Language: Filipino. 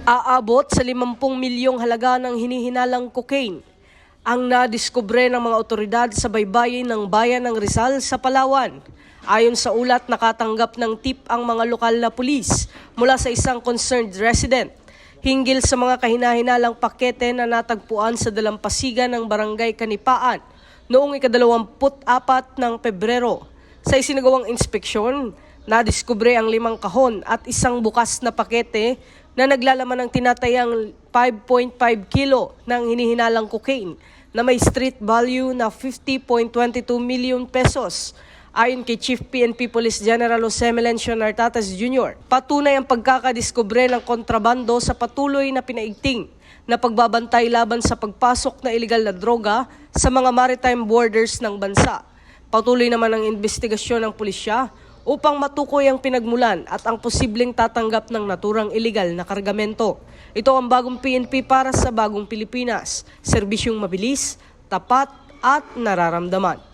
Aabot sa 50 milyong halaga ng hinihinalang cocaine ang nadiskubre ng mga otoridad sa baybayin ng bayan ng Rizal sa Palawan. Ayon sa ulat, nakatanggap ng tip ang mga lokal na pulis mula sa isang concerned resident hinggil sa mga kahinahinalang pakete na natagpuan sa dalampasigan ng Barangay Kanipaan noong ika-24 ng Pebrero. Sa isinagawang inspeksyon, nadiskubre ang 5 kahon at isang bukas na pakete na naglalaman ng tinatayang 5.5 kilo ng hinihinalang cocaine na may street value na 50.22 million pesos. Ayon kay Chief PNP Police General Jose Melencio Nartates Jr., patunay ang pagkakadiskubre ng kontrabando sa patuloy na pinaigting na pagbabantay laban sa pagpasok na iligal na droga sa mga maritime borders ng bansa. Patuloy naman ang investigasyon ng pulisya upang matukoy ang pinagmulan at ang posibleng tatanggap ng naturang iligal na kargamento. Ito ang bagong PNP para sa bagong Pilipinas, serbisyong mabilis, tapat at nararamdaman.